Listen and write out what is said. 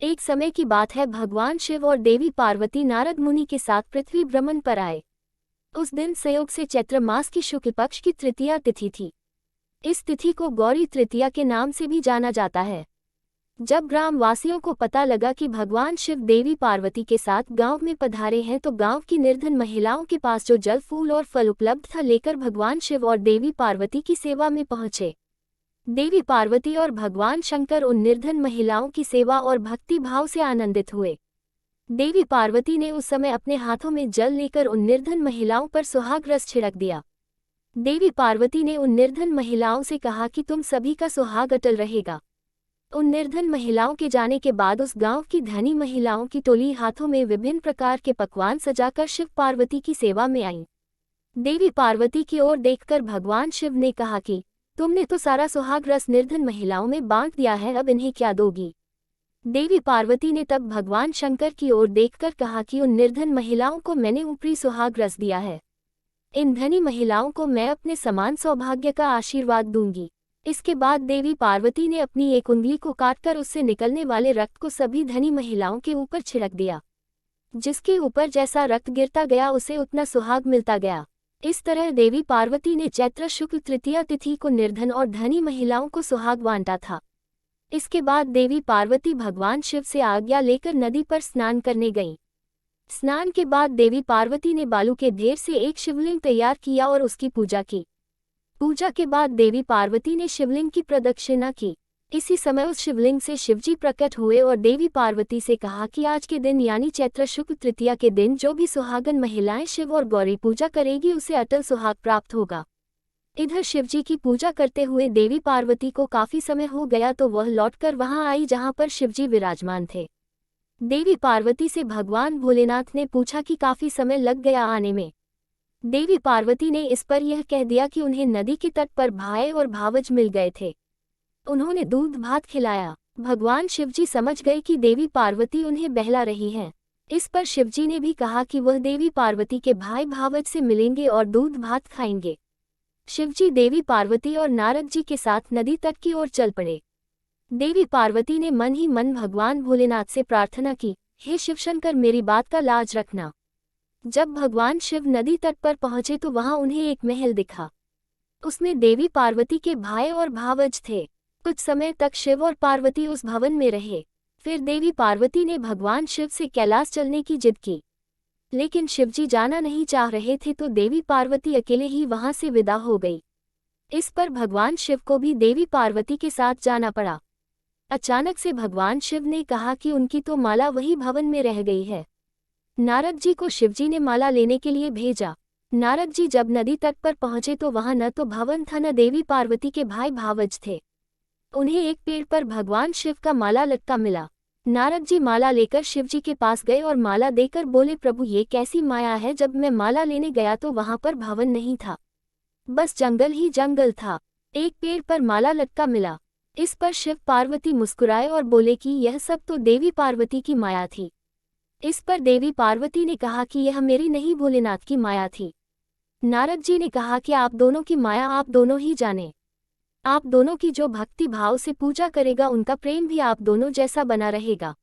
एक समय की बात है, भगवान शिव और देवी पार्वती नारद मुनि के साथ पृथ्वी भ्रमण पर आए। उस दिन संयोग से चैत्र मास की शुक्ल पक्ष की तृतीया तिथि थी। इस तिथि को गौरी तृतीया के नाम से भी जाना जाता है। जब ग्राम वासियों को पता लगा कि भगवान शिव देवी पार्वती के साथ गांव में पधारे हैं, तो गांव की निर्धन महिलाओं के पास जो जल, फूल और फल उपलब्ध था, लेकर भगवान शिव और देवी पार्वती की सेवा में पहुंचे। देवी पार्वती और भगवान शंकर उन निर्धन महिलाओं की सेवा और भक्ति भाव से आनंदित हुए। देवी पार्वती ने उस समय अपने हाथों में जल लेकर उन निर्धन महिलाओं पर सुहाग रस छिड़क दिया। देवी पार्वती ने उन निर्धन महिलाओं से कहा कि तुम सभी का सुहाग अटल रहेगा। उन निर्धन महिलाओं के जाने के बाद उस गांव की धनी महिलाओं की टोली हाथों में विभिन्न प्रकार के पकवान सजाकर शिव पार्वती की सेवा में आई। देवी पार्वती की ओर देखकर भगवान शिव ने कहा कि तुमने तो सारा सुहाग रस निर्धन महिलाओं में बांट दिया है, अब इन्हें क्या दोगी? देवी पार्वती ने तब भगवान शंकर की ओर देखकर कहा कि उन निर्धन महिलाओं को मैंने ऊपरी सुहाग रस दिया है, इन धनी महिलाओं को मैं अपने समान सौभाग्य का आशीर्वाद दूंगी। इसके बाद देवी पार्वती ने अपनी एक उंगली को काटकर उससे निकलने वाले रक्त को सभी धनी महिलाओं के ऊपर छिड़क दिया। जिसके ऊपर जैसा रक्त गिरता गया, उसे उतना सुहाग मिलता गया। इस तरह देवी पार्वती ने चैत्र शुक्ल तृतीया तिथि को निर्धन और धनी महिलाओं को सुहाग बांटा था। इसके बाद देवी पार्वती भगवान शिव से आज्ञा लेकर नदी पर स्नान करने गईं। स्नान के बाद देवी पार्वती ने बालू के ढेर से एक शिवलिंग तैयार किया और उसकी पूजा की। पूजा के बाद देवी पार्वती ने शिवलिंग की प्रदक्षिणा की। इसी समय उस शिवलिंग से शिवजी प्रकट हुए और देवी पार्वती से कहा कि आज के दिन यानी चैत्र शुक्ल तृतीया के दिन जो भी सुहागन महिलाएं शिव और गौरी पूजा करेगी, उसे अटल सुहाग प्राप्त होगा। इधर शिवजी की पूजा करते हुए देवी पार्वती को काफी समय हो गया, तो वह लौटकर वहां आई जहां पर शिवजी विराजमान थे। देवी पार्वती से भगवान भोलेनाथ ने पूछा कि काफी समय लग गया आने में। देवी पार्वती ने इस पर यह कह दिया कि उन्हें नदी के तट पर भाई और भावज मिल गए थे। उन्होंने दूध भात खिलाया। भगवान शिवजी समझ गए कि देवी पार्वती उन्हें बहला रही हैं। इस पर शिवजी ने भी कहा कि वह देवी पार्वती के भाई भावज से मिलेंगे और दूध भात खाएंगे। शिवजी देवी पार्वती और नारद जी के साथ नदी तट की ओर चल पड़े। देवी पार्वती ने मन ही मन भगवान भोलेनाथ से प्रार्थना की, हे शिवशंकर, मेरी बात का लाज रखना। जब भगवान शिव नदी तट पर पहुंचे तो वहां उन्हें एक महल दिखा। उसमें देवी पार्वती के भाई और भावज थे। कुछ समय तक शिव और पार्वती उस भवन में रहे। फिर देवी पार्वती ने भगवान शिव से कैलाश चलने की जिद की, लेकिन शिवजी जाना नहीं चाह रहे थे, तो देवी पार्वती अकेले ही वहां से विदा हो गई। इस पर भगवान शिव को भी देवी पार्वती के साथ जाना पड़ा। अचानक से भगवान शिव ने कहा कि उनकी तो माला वही भवन में रह गई है। नारद जी को शिवजी ने माला लेने के लिए भेजा। नारद जी जब नदी तट पर पहुंचे तो वहां न तो भवन था, न देवी पार्वती के भाई भावज थे। उन्हें एक पेड़ पर भगवान शिव का माला लटका मिला। नारद जी माला लेकर शिवजी के पास गए और माला देकर बोले, प्रभु, ये कैसी माया है? जब मैं माला लेने गया तो वहां पर भवन नहीं था, बस जंगल ही जंगल था। एक पेड़ पर माला लटका मिला। इस पर शिव पार्वती मुस्कुराए और बोले कि यह सब तो देवी पार्वती की माया थी। इस पर देवी पार्वती ने कहा कि यह मेरी नहीं, भोलेनाथ की माया थी। नारद जी ने कहा कि आप दोनों की माया आप दोनों ही जाने। आप दोनों की जो भक्ति भाव से पूजा करेगा, उनका प्रेम भी आप दोनों जैसा बना रहेगा।